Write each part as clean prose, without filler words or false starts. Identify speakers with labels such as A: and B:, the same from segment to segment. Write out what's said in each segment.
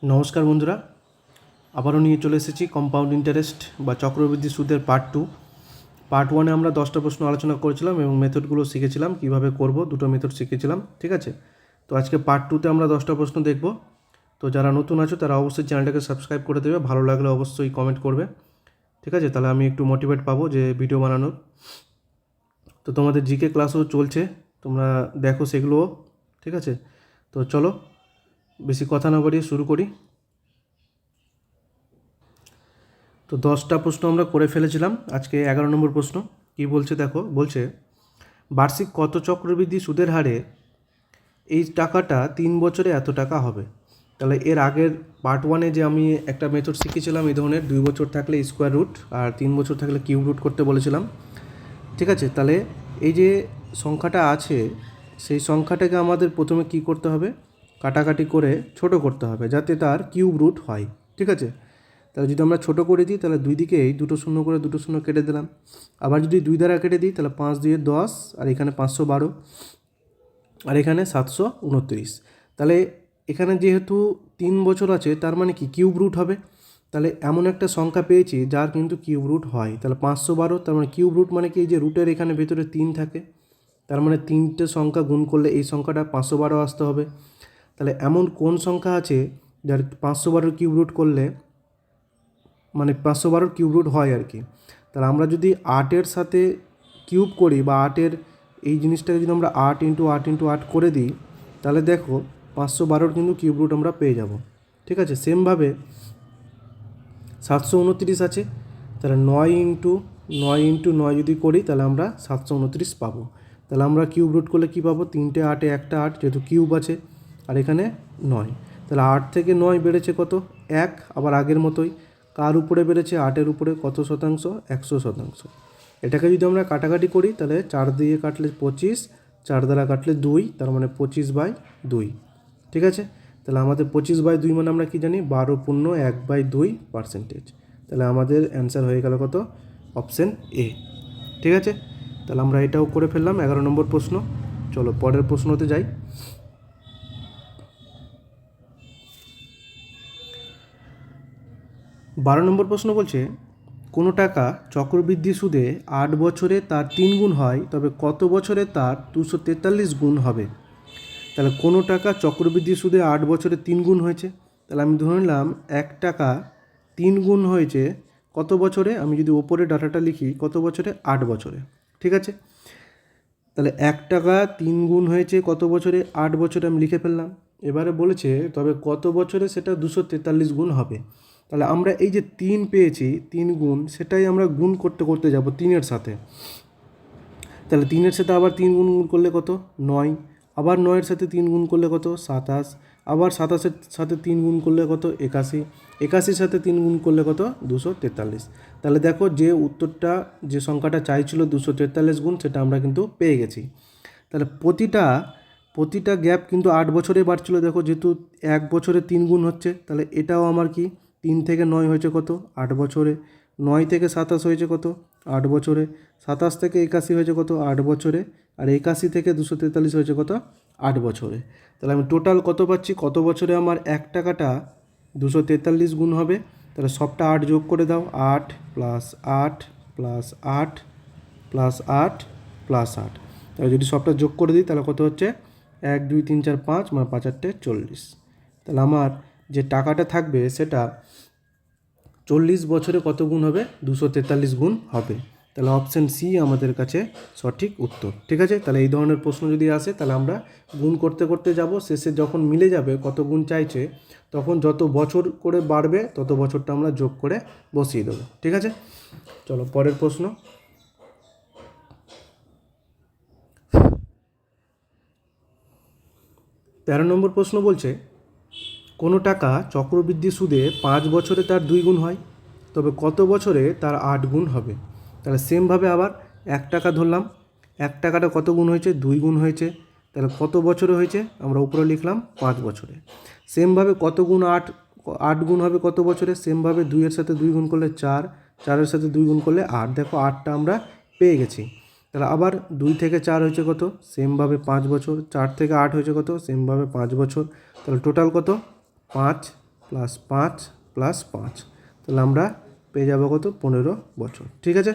A: নমস্কার বন্ধুরা, আবারও নিয়ে চলে এসেছি কম্পাউন্ড ইন্টারেস্ট বা চক্রবৃদ্ধি সুদের পার্ট ওয়ানে আমরা 10টা প্রশ্ন আলোচনা করেছিলাম এবং মেথডগুলো শিখেছিলাম কীভাবে করব, দুটো মেথড শিখেছিলাম। ঠিক আছে, তো আজকে পার্ট টুতে আমরা 10টা প্রশ্ন দেখব। তো যারা নতুন আছো তারা অবশ্যই চ্যানেলটাকে সাবস্ক্রাইব করে দেবে, ভালো লাগলে অবশ্যই কমেন্ট করবে। ঠিক আছে, তাহলে আমি একটু মোটিভেট পাবো যে ভিডিও বানানোর। তো তোমাদের জিকে ক্লাসও চলছে, তোমরা দেখো সেগুলোও। ঠিক আছে, তো চলো বেশি কথা না বাড়িয়ে শুরু করি। তো 10টা প্রশ্ন আমরা করে ফেলেছিলাম, আজকে 11 নম্বর প্রশ্ন কি বলছে দেখো। বলছে বার্ষিক কত চক্রবৃদ্ধি সুদের হারে এই টাকাটা 3 বছরে এত টাকা হবে। তাহলে এর আগের পার্ট ওয়ানে যে আমি একটা মেথড শিখেছিলাম এই ধরনের, 2 বছর থাকলে স্কোয়ার রুট আর 3 বছর থাকলে কিউব রুট করতে বলেছিলাম। ঠিক আছে, তাহলে এই যে সংখ্যাটা আছে সেই সংখ্যাটাকে আমাদের প্রথমে কি করতে হবে, কাটাকাটি করে ছোট করতে হবে যাতে তার কিউব রুট হয়। ঠিক আছে, তাহলে যদি আমরা ছোটো করে দিই তাহলে দুই দিকেই দুটো শূন্য করে দুটো শূন্য কেটে দিলাম। আবার যদি 2 দ্বারা কেটে দিই তাহলে 5 2 10, আর এখানে 512, আর এখানে 729। তাহলে এখানে যেহেতু 3 বছর আছে তার মানে কি কিউব রুট হবে। তাহলে এমন একটা সংখ্যা পেয়েছি যার কিন্তু কিউব রুট হয়। তাহলে 512, তার মানে কিউব রুট মানে কি, যে রুটের এখানে ভেতরে 3 থাকে, তার মানে 3টে সংখ্যা গুণ করলে এই সংখ্যাটা 512 আসতে হবে। তাহলে এমন কোন সংখ্যা আছে যার 512 কিউব রুট করলে মানে 512 কিউব রুট হয় আর কি। তাহলে আমরা যদি 8-এর সাথে কিউব করি বা 8-এর এই জিনিসটাকে যদি আমরা 8 ইন্টু 8 ইন্টু 8 করে দিই তাহলে দেখো 512 কিন্তু কিউব রুট আমরা পেয়ে যাব। ঠিক আছে, সেমভাবে 729 আছে, তাহলে 9 ইন্টু 9 যদি করি তাহলে আমরা 729 পাবো। তাহলে আমরা কিউব রুট করলে কী পাবো, 3টে 8-এ একটা 8 যেহেতু কিউব আছে, আর এখানে 9। তাহলে 8 থেকে 9 বেড়েছে কত, 1। আবার আগের মতোই কার উপরে বেড়েছে, 8-এর উপরে, কত শতাংশ, 100%। এটাকে যদি আমরা কাটাকাটি করি তাহলে 4 দিয়ে কাটলে 25, 4 দ্বারা কাটলে 2, তার মানে 25/2। ঠিক আছে, তাহলে আমাদের 25/2 মানে আমরা কি জানি, 12.1/2%। তাহলে আমাদের অ্যান্সার হয়ে গেল কত, অপশান এ। ঠিক আছে, তাহলে আমরা এটাও করে ফেললাম 11 নম্বর প্রশ্ন। চলো পরের প্রশ্নতে যাই। 12 নম্বর প্রশ্ন বলছে কোনো টাকা চক্রবৃদ্ধি সুদে 8 বছরে তার 3 গুণ হয়, তবে কত বছরে তার 243 গুণ হবে। তাহলে কোনো টাকা চক্রবৃদ্ধি সুদে 8 বছরে 3 গুণ হয়েছে, তাহলে আমি ধরে নিলাম 1 টাকা 3 গুণ হয়েছে কত বছরে, আমি যদি ওপরে ডাটাটা লিখি কত বছরে, 8 বছরে। ঠিক আছে, তাহলে 1 টাকা 3 গুণ হয়েছে কত বছরে, 8 বছরে আমি লিখে ফেললাম। এবারে বলেছে তবে কত বছরে সেটা 243 গুণ হবে। তাহলে আমরা এই যে 3 পেয়েছি, 3 গুণ, সেটাই আমরা গুণ করতে করতে যাব 3-এর সাথে। তাহলে 3-এর সাথে আবার 3 গুণ করলে কত, 9। আবার 9-এর সাথে 3 গুণ করলে কত, 27। আবার 27-এর সাথে 3 গুণ করলে কত, 81। 81-র সাথে 3 গুণ করলে কত, 243। তাহলে দেখো যে উত্তরটা, যে সংখ্যাটা চাইছিল 243 গুণ, সেটা আমরা কিন্তু পেয়ে গেছি। তাহলে প্রতিটা গ্যাপ কিন্তু 8 বছরে বাড়ছিল। দেখো যেহেতু 1 বছরে 3 গুণ হচ্ছে, তাহলে এটাও আমার কি, 3 থেকে 9 হয়েছে কত, 8 বছরে। 9 থেকে 27 হয়েছে কত, 8 বছরে। 27 থেকে 81 হয়েছে কত, 8 বছরে। আর 81 থেকে 243 হয়েছে কত, 8 বছরে। তাহলে আমি টোটাল কত পাচ্ছি, কত বছরে আমার 1 টাকাটা 243 গুণ হবে। তাহলে সবটা 8 যোগ করে দাও, 8 প্লাস 8 প্লাস 8 প্লাস 8 প্লাস 8। তাহলে যদি সবটা যোগ করে দিই তাহলে কত হচ্ছে, 1 2 3 4 5, মানে 5 8 40। তাহলে আমার যে টাকাটা থাকবে সেটা 40 বছরে কত গুণ হবে, 243 গুণ হবে। তাহলে অপশান সি আমাদের কাছে সঠিক উত্তর। ঠিক আছে, তাহলে এই ধরনের প্রশ্ন যদি আসে তাহলে আমরা গুণ করতে করতে যাব, শেষে যখন মিলে যাবে কত গুণ চাইছে, তখন যত বছর করে বাড়বে তত বছরটা আমরা যোগ করে বসিয়ে দেবো। ঠিক আছে, চলো পরের প্রশ্ন। 13 নম্বর প্রশ্ন বলছে কোনো টাকা চক্রবৃদ্ধি সুদে 5 বছরে তার 2 গুণ হয়, তবে কত বছরে তার 8 গুণ হবে। তাহলে সেমভাবে আবার 1 টাকা ধরলাম, 1 টাকাটা কত গুণ হয়েছে, 2 গুণ হয়েছে। তাহলে কত বছরে হয়েছে, আমরা উপরে লিখলাম 5 বছরে। সেমভাবে কত গুণ 8, 8 গুণ হবে কত বছরে, সেমভাবে 2-এর সাথে 2 গুণ করলে 4, 4-এর সাথে 2 গুণ করলে 8। দেখো 8টা আমরা পেয়ে গেছি। তাহলে আবার 2 থেকে 4 হয়েছে কত, সেমভাবে 5 বছর। 4 থেকে 8 হয়েছে কত, সেমভাবে 5 বছর। তাহলে টোটাল কত, 5 প্লাস 5 প্লাস 5, তাহলে আমরা পেয়ে যাবো কত? 15 বছর। ঠিক আছে,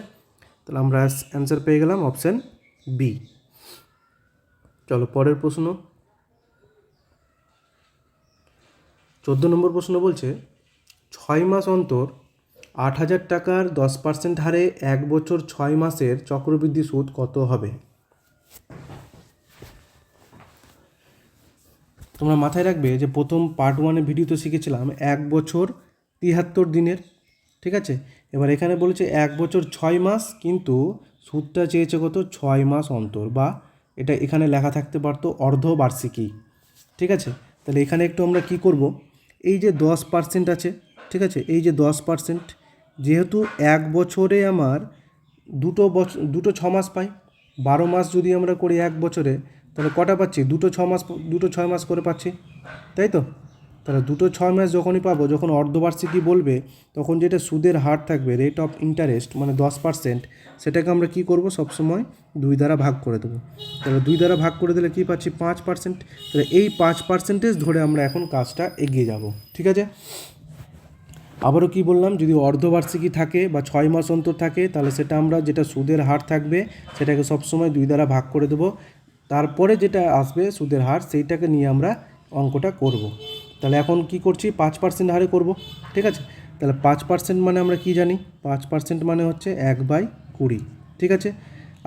A: তাহলে আমরা অ্যান্সার পেয়ে গেলাম অপশান বি। চলো পরের প্রশ্ন। 14 নম্বর প্রশ্ন বলছে 6 মাস অন্তর 8,000 টাকার 10% হারে 1 বছর 6 মাসের চক্রবৃদ্ধি সুদ কত হবে? তোমরা মাথায় রাখবে যে প্রথম পার্ট 1-এ ভিডিওতে শিখেছিলাম 1 বছর 73 দিনের। ঠিক আছে, এবার এখানে বলেছে 1 বছর 6 মাস, কিন্তু সুদটা চেয়েছে কত? 6 মাস অন্তর, বা এটা এখানে লেখা থাকতে পারতো অর্ধবার্ষিকী। ঠিক আছে, তাহলে এখানে একটু আমরা কি করব, এই যে 10% আছে, ঠিক আছে, এই যে 10%, যেহেতু 1 বছরে আমার দুটো 6 মাস পাই, 12 মাস যদি আমরা করি 1 বছরে, তাহলে কটা পাচ্ছি? দুটো 6 মাস করে পাচ্ছি, তাই তো? তাহলে দুটো 6 মাস যখনই পাবো, যখন অর্ধবার্ষিকী বলবে, তখন যেটা সুদের হার থাকবে, রেট অফ ইন্টারেস্ট মানে 10%, সেটাকে আমরা কি করব? সবসময় 2 দ্বারা ভাগ করে দেবো। তাহলে 2 দ্বারা ভাগ করে দিলে কী পাচ্ছি? 5%। তাহলে এই 5% ধরে আমরা এখন কাজটা এগিয়ে যাব। ঠিক আছে, আবারও কি বললাম, যদি অর্ধবার্ষিকী থাকে বা 6 মাস অন্তর থাকে, তাহলে সেটা আমরা যেটা সুদের হার থাকবে সেটাকে সবসময় 2 দ্বারা ভাগ করে দেবো। তারপরে যেটা আসবে সুদের হার, সেইটাকে নিয়ে আমরা অঙ্কটা করব। তাহলে এখন কি করছি? 5% হারে করব। ঠিক আছে, তাহলে 5% মানে আমরা কি জানি? 5% মানে হচ্ছে 1/20। ঠিক আছে,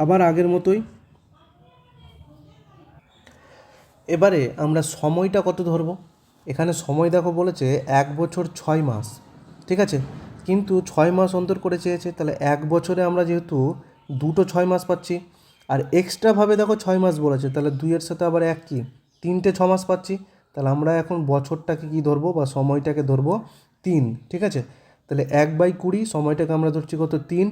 A: আবার আগের মতোই এবারে আমরা সময়টা কত ধরব? এখানে সময় দেখো বলেছে 1 বছর 6 মাস। ঠিক আছে, কিন্তু 6 মাস অন্তর করে চেয়েছে, তাহলে 1 বছরে আমরা যেহেতু দুটো 6 মাস পাচ্ছি, আর এক্সট্রাভাবে দেখো 6 মাস বলেছে, তাহলে 2-এর সাথে আবার 1 কি 3টে 6 মাস পাচ্ছি। তাহলে আমরা এখন বছরটাকে কি ধরবো বা সময়টাকে ধরবো 3। ঠিক আছে, তাহলে 1/20, সময়টাকে আমরা ধরছি কত? 3।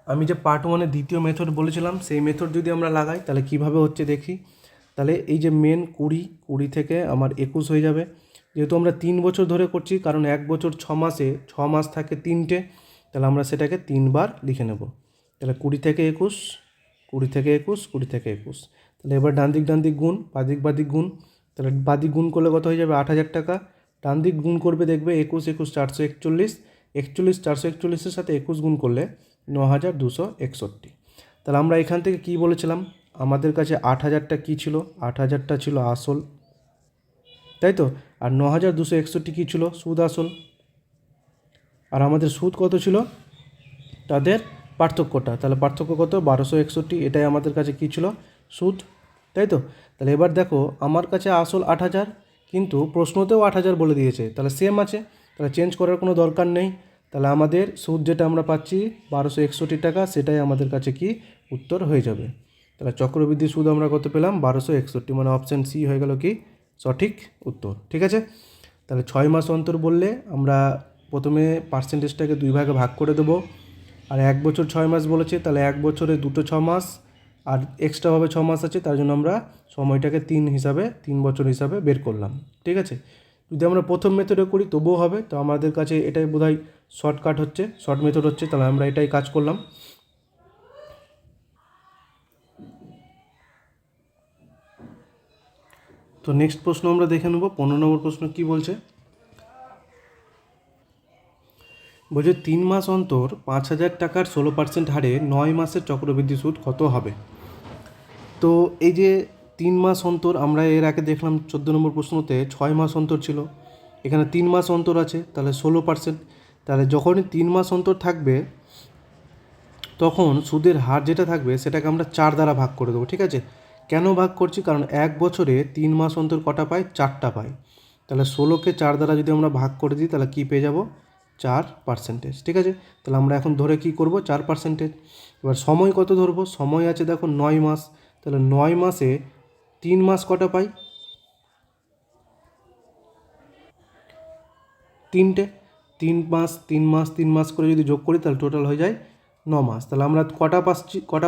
A: আমি যে পার্ট 1-এ দ্বিতীয় মেথড বলেছিলাম, সেই মেথড যদি আমরা লাগাই তাহলে কিভাবে হচ্ছে দেখি। তাহলে এই যে মেন 20 থেকে আমার 21 হয়ে যাবে, যেহেতু আমরা 3 বছর ধরে করছি, কারণ 1 বছর 6 মাসে 6 মাস থাকে 3টে, তাহলে আমরা সেটাকে 3 বার লিখে নেব। তাহলে 20 থেকে 21, 20 থেকে 21, 20 থেকে 21। তাহলে এবার ডান দিক গুণ, বাদিক গুণ। তাহলে বাদিক গুণ করলে কত হয়ে যাবে? 8,000 টাকা। ডান দিক গুণ করবে, দেখবে 21 21 441, 41 441-এর সাথে 21 গুণ করলে 9,261। তাহলে আমরা এখান থেকে কি বলেছিলাম? আমাদের কাছে 8,000টা কী ছিল? 8,000টা ছিল আসল, তাই তো? আর 9,261 কী ছিল? সুদ আসল। আর আমাদের সুদ কত ছিল? তাদের পার্থক্যটা, তাহলে পার্থক্য কত? 1,261। এটাই আমাদের কাছে কী ছিল? সুদ, তাই তো? তাহলে এবার দেখো, আমার কাছে আসল 8,000, কিন্তু প্রশ্নতেও 8,000 বলে দিয়েছে, তাহলে সেম আছে, তাহলে চেঞ্জ করার কোনো দরকার নেই। তাহলে আমাদের সুদ যেটা আমরা পাচ্ছি 1,261 টাকা, সেটাই আমাদের কাছে কি উত্তর হয়ে যাবে। তাহলে চক্রবৃদ্ধি সুদ আমরা কত পেলাম? 1,261, মানে অপশান সি হয়ে গেল কি সঠিক উত্তর। ঠিক আছে, তাহলে 6 মাস অন্তর বললে আমরা প্রথমে পার্সেন্টেজটাকে 2 ভাগে ভাগ করে দেবো। আর 1 বছর 6 মাস বলেছে, তাহলে 1 বছরে দুটো 6 মাস আর এক্সট্রাভাবে 6 মাস আছে, তার জন্য আমরা সময়টাকে 3 বছর হিসাবে বের করলাম। ঠিক আছে, যদি আমরা প্রথম মেথডে করি তবুও হবে, তো আমাদের কাছে এটাই বোধহয় শর্টকাট হচ্ছে, শর্ট মেথড হচ্ছে, তাহলে আমরা এটাই কাজ করলাম। তো নেক্সট প্রশ্ন আমরা দেখে নেব। 15 নম্বর প্রশ্ন কি বলছে? বলছে 3 মাস অন্তর 5,000 টাকার 16% হারে 9 মাসের চক্রবৃদ্ধি সুদ কত হবে? তো এই যে 3 মাস অন্তর, আমরা এর আগে দেখলাম 14 নম্বর প্রশ্নতে 6 মাস অন্তর ছিল, এখানে 3 মাস অন্তর আছে, তাহলে 16%। তাহলে যখনই 3 মাস অন্তর থাকবে, তখন সুদের হার যেটা থাকবে সেটাকে আমরা 4 দ্বারা ভাগ করে দেবো। ঠিক আছে, কেন ভাগ করছি? কারণ 1 বছরে 3 মাস অন্তর কটা পাই? 4টা পাই। তাহলে 16কে 4 দ্বারা যদি আমরা ভাগ করে দিই, তাহলে কী পেয়ে যাব? 4%। ঠিক আছে, তাহলে আমরা এখন ধরে কি করব? 4%। এবার সময় কত ধরবো? সময় আছে দেখো 9 মাস, তাহলে 9 মাসে 3 মাস কটা পাই? 3টে। 3 মাস করে যদি যোগ করি, তাহলে টোটাল হয়ে যায় 9 মাস। তাহলে আমরা কটা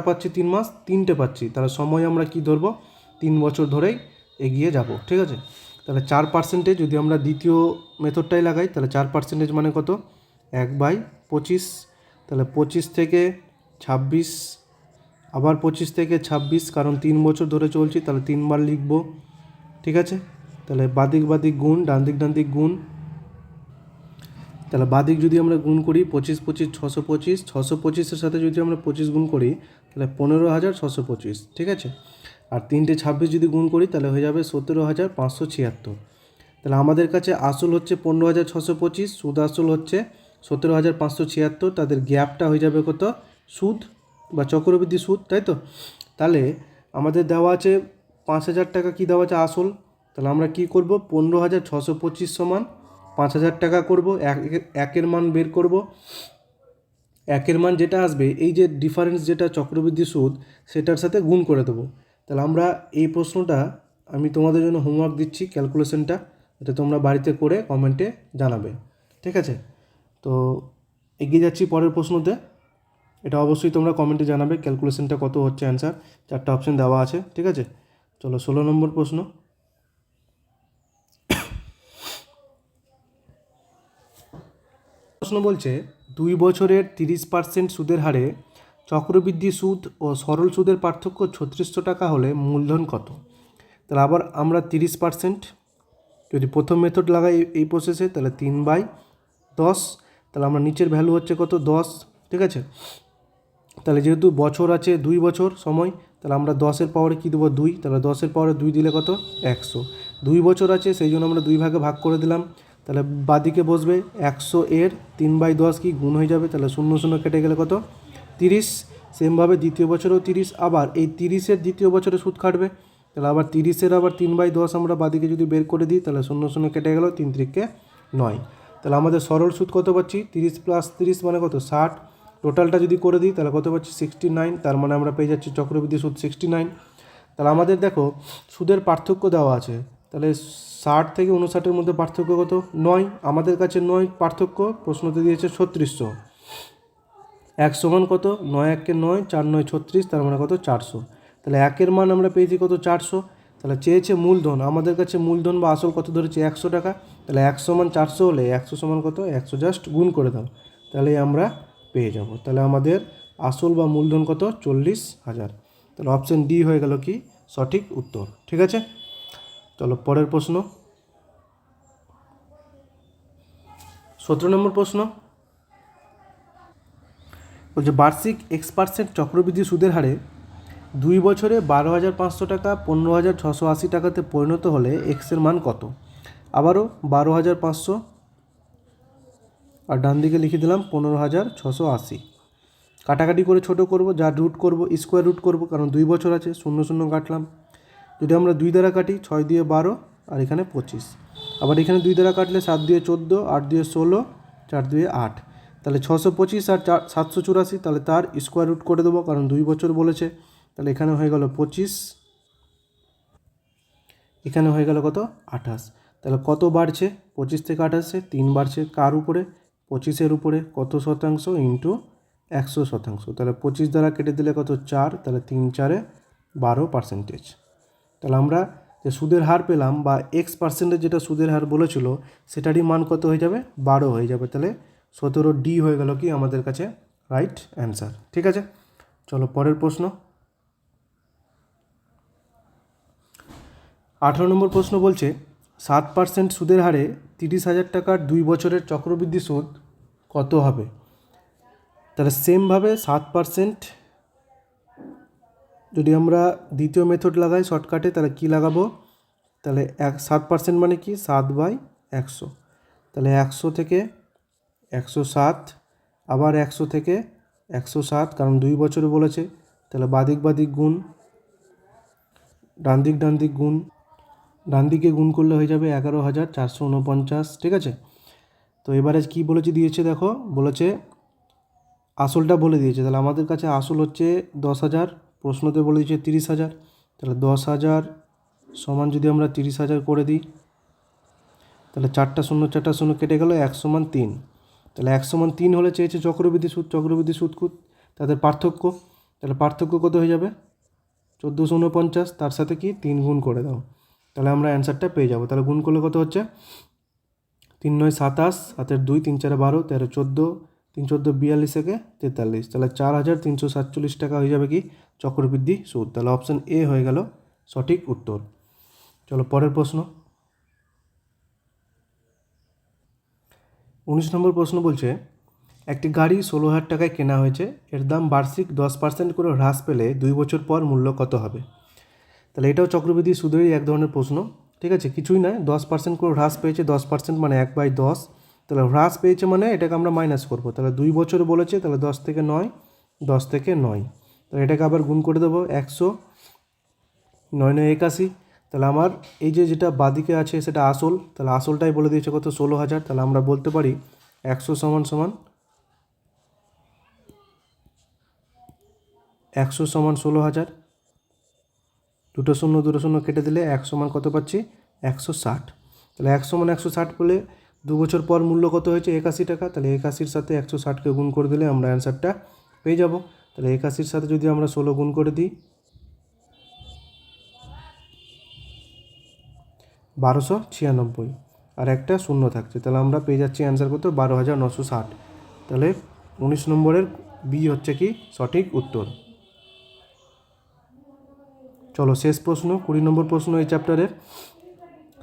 A: পাচ্ছি? 3 মাস, 3টে পাচ্ছি। তাহলে সময় আমরা কি ধরবো? 3 বছর ধরেই এগিয়ে যাব। ঠিক আছে, তাহলে 4% যদি আমরা দ্বিতীয় মেথডটাই লাগাই, তাহলে 4% মানে কত? 1/25। তাহলে 25 থেকে 26, আবার 25 থেকে 26, কারণ 3 বছর ধরে চলছি, তাহলে 3 বার লিখব। ঠিক আছে, তাহলে বাদিক বাদিক গুণ, ডান দিক গুণ। তাহলে বাদিক যদি আমরা গুণ করি 25 25 625, 625-এর সাথে যদি আমরা 25 গুণ করি তাহলে 15,625, ঠিক আছে। আর 3টে 26 যদি গুণ করি তাহলে হয়ে যাবে 17,576। তাহলে আমাদের কাছে আসল হচ্ছে 15,625, সুদ আসল হচ্ছে 17,576। তাদের গ্যাপটা হয়ে যাবে কত? সুদ বা চক্রবৃদ্ধি সুদ, তাই তো। তাহলে আমাদের দেওয়া আছে 5,000 টাকা, কী দেওয়া আছে? আসল। তাহলে আমরা কি করব? 15,625 সমান 5,000 টাকা করব, একের মান বের করব। একের মান যেটা আসবে, এই যে ডিফারেন্স যেটা চক্রবৃদ্ধি সুদ, সেটার সাথে গুণ করে দেবো। তাহলে আমরা এই প্রশ্নটা আমি তোমাদের জন্য হোমওয়ার্ক দিচ্ছি, ক্যালকুলেশনটা, এটা তোমরা বাড়িতে করে কমেন্টে জানাবে, ঠিক আছে। তো এগিয়ে যাচ্ছি পরের প্রশ্নতে। এটা অবশ্যই তোমরা কমেন্টে জানাবে ক্যালকুলেশনটা কত হচ্ছে অ্যান্সার। 4টা অপশন দেওয়া আছে, ঠিক আছে। চলো 16 নম্বর প্রশ্ন। প্রশ্ন বলছে 2 বছরের 30% সুদের হারে চক্রবৃদ্ধি সুদ ও সরল সুদের পার্থক্য 3600 টাকা হলে মূলধন কত? তাহলে আবার আমরা 30%, যদি প্রথম মেথড লাগাই এই প্রসেসে তাহলে 3/10। তাহলে আমরা নিচের ভ্যালু হচ্ছে কত? 10, ঠিক আছে। তাহলে যেহেতু বছর আছে 2 বছর সময়, তাহলে আমরা 10-এর পাওয়ারে কী দেবো? 2। তাহলে 10-এর পাওয়ারে 2 দিলে কত? 100। 2 বছর আছে, সেই জন্য আমরা 2 ভাগে ভাগ করে দিলাম। তাহলে বাদিকে বসবে 100 এর 3/10 কি গুণ হয়ে যাবে, তাহলে 0 0 কেটে গেলে কত? 30। সেমভাবে দ্বিতীয় বছরেও 30, আবার এই 30-এর দ্বিতীয় বছরে সুদ কাটবে। তাহলে আবার 30-এর আবার 3/10 আমরা বাদিকে যদি বের করে দিই তাহলে 0 0 কেটে গেল, 3 3-কে 9। তাহলে আমাদের সরল সুদ কত পাচ্ছি? 30 + 30 মানে কত? 60। টোটালটা যদি করে দিই তাহলে কত পাচ্ছি? 69। তার মানে আমরা পেয়ে যাচ্ছি চক্রবৃদ্ধি সুদ 69। তাহলে আমাদের দেখো সুদের পার্থক্য দেওয়া আছে, তাহলে 60 থেকে 59-এর মধ্যে পার্থক্য কত? 9। আমাদের কাছে 9 পার্থক্য, প্রশ্নতে দিয়েছে 3600। 1 সমান কত? 9 1 9, 4 9 36, তার মানে কত? 400। তাহলে একের মান আমরা পেয়েছি কত? 400। তাহলে চেয়েছে মূলধন, আমাদের কাছে মূলধন বা আসল কত ধরেছে? 100 টাকা। তাহলে 1 সমান 400 হলে 100 সমান কত? 100 জাস্ট গুণ করে দাও, তাহলে আমরা পেয়ে যাব। তাহলে আমাদের আসল বা মূলধন কত? 40,000। তাহলে অপশন ডি হয়ে গেল কি সঠিক উত্তর, ঠিক আছে। চলো পরের প্রশ্ন। 17 নম্বর প্রশ্ন বলছে বার্ষিক X% চক্রবৃদ্ধি সুদের হারে 2 বছরে 12,500 টাকা 15,680 টাকাতে পরিণত হলে এক্সের মান কত? আবারও 12,500 আর ডান দিকে লিখে দিলাম 15,680। কাটাকাটি করে ছোট করব, যা রুট করব স্কোয়ার রুট করব, কারণ 2 বছর আছে, 0 0 কাটলাম। যদি আমরা 2 দ্বারা কাটি 6 দিয়ে 12 আর এখানে 25, আবার এখানে 2 দ্বারা কাটলে 7 দিয়ে 14, 8 দিয়ে 16, 4 দিয়ে 8। তাহলে 625 আর 784, তাহলে তার স্কোয়ার রুট করে দেবো, কারণ 2 বছর বলেছে। তাহলে এখানে হয়ে গেল 25, এখানে হয়ে গেল কত? 28। তাহলে কত বাড়ছে? 25 থেকে 28-এ 3 বাড়ছে। কার উপরে? 25-এর উপরে। কত শতাংশ? ইন্টু 100%। তাহলে 25 দ্বারা কেটে দিলে কত? 4। তাহলে 3 4-এ 12%। তাহলে আমরা যে সুদের হার পেলাম বা X% যেটা সুদের হার বলেছিল সেটারই মান কত হয়ে যাবে? 12 হয়ে যাবে। তাহলে 17D হয়ে গেল কি আমাদের কাছে রাইট অ্যান্সার, ঠিক আছে। চলো পরের প্রশ্ন। 18 নম্বর প্রশ্ন বলছে 7% সুদের হারে 30,000 টাকার 2 বছরের চক্রবৃদ্ধি সুদ কত হবে? তাহলে সেমভাবে 7% যদি আমরা দ্বিতীয় মেথড লাগাই শর্টকাটে, তাহলে কি লাগাবো? তাহলে 7% মানে কি? 7/100। তাহলে 100 থেকে 107, আবার 100 থেকে 107, কারণ 2 বছরে বলেছে। তাহলে বাদিক বাদিক গুণ, ডান দিক গুণ, ডান দিকে গুণ করলে হয়ে যাবে 11,449, ঠিক আছে। তো এবারে কি বলেছে দিয়েছে দেখো, বলেছে আসলটা বলে দিয়েছে। তাহলে আমাদের কাছে আসল হচ্ছে 10,000, প্রশ্নতে বলে দিয়েছে 30,000। তাহলে 10,000 সমান যদি আমরা 30,000 করে দিই তাহলে 4টা 0 4টা 0 কেটে গেল, 1 সমান 3। তাহলে 1 সমান 3 হলে চেয়েছে চক্রবৃদ্ধি সুদ, চক্রবৃদ্ধি সুদ তাদের পার্থক্য। তাহলে পার্থক্য কত হয়ে যাবে? 1449, তার সাথে কি 3 গুণ করে দাও, তাহলে আমরা অ্যান্সারটা পেয়ে যাব। তাহলে গুণ করলে কত হচ্ছে? 3 9 27, 7 2, 3 4 12, 13 14, 3 14 42 থেকে 43। তাহলে 4,347 টাকা হয়ে যাবে কি চক্রবৃদ্ধি সুদ। তাহলে অপশান এ হয়ে গেল সঠিক উত্তর। চলো পরের প্রশ্ন। 19 নম্বর প্রশ্ন বলছে একটি গাড়ি 16,000 টাকায় কেনা হয়েছে, এর দাম বার্ষিক 10% করে হ্রাস পেলে 2 বছর পর মূল্য কত হবে? তাহলে এটাও চক্রবৃদ্ধি সুদেরই এক ধরনের প্রশ্ন, ঠিক আছে, কিছুই নয়, 10% করে হ্রাস পেয়েছে, 10% মানে 1/10, তাহলে হ্রাস পেয়েছে মানে এটাকে আমরা মাইনাস করবো, তাহলে 2 বছর বলেছে, তাহলে 10 থেকে 9, 10 থেকে 9, তাহলে এটাকে আবার গুণ করে দেবো 100, 9 9 81, তাহলে আমার এই যেটা বাদিকে আছে সেটা আসল, তাহলে আসলটাই বলে দিয়েছে কত 16,000, তাহলে আমরা বলতে পারি 100 সমান 16,000, দুটো শূন্য কেটে দিলে 1 সমান কত পাচ্ছি 160, তাহলে 1 সমান 160 পেলে 2 বছর পর মূল্য কত হয়েছে 81 টাকা, তাহলে 81-র সাথে 160কে গুণ করে দিলে আমরা অ্যান্সারটা পেয়ে যাব। তাহলে 81-র সাথে যদি আমরা 16 গুণ করে দিই 1296, আর একটা শূন্য থাকছে, তাহলে আমরা পেয়ে যাচ্ছি অ্যান্সার কত 12,960, তাহলে 19 নম্বরের বি হচ্ছে কি সঠিক উত্তর। চলো শেষ প্রশ্ন, 20 নম্বর প্রশ্ন এই চ্যাপ্টারের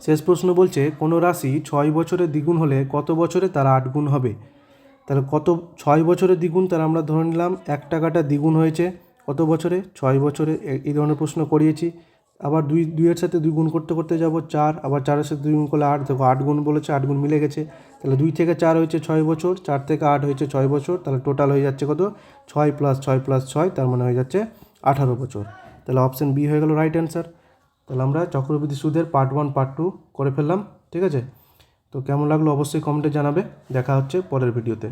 A: শেষ প্রশ্ন বলছে কোনো রাশি 6 বছরে দ্বিগুণ হলে কত বছরে তার 8 গুণ হবে? তাহলে 6 বছরে দ্বিগুণ, তাহলে আমরা ধরে নিলাম 1 টাকাটা দ্বিগুণ হয়েছে কত বছরে 6 বছরে, এই ধরনের প্রশ্ন করিয়েছি। আবার 2 এর সাথে 2 গুণ করতে করতে যাব 4, আবার 4-এর সাথে 2 গুণ করলে 8, দেখো 8 গুণ বলেছে, 8 গুণ মিলে গেছে, তাহলে 2 থেকে 4 হয়েছে 6 বছর, 4 থেকে 8 হয়েছে 6 বছর, তাহলে টোটাল হয়ে যাচ্ছে কত 6 + 6 + 6, তার মানে হয়ে যাচ্ছে 18 বছর, তাহলে অপশান বি হয়ে গেল রাইট অ্যান্সার। তাহলে আমরা চক্রবৃদ্ধি সুদের পার্ট 1 পার্ট 2 করে ফেললাম, ঠিক আছে। তো কেমন লাগলো অবশ্যই কমেন্টে জানাবে, দেখা হচ্ছে পরের ভিডিওতে।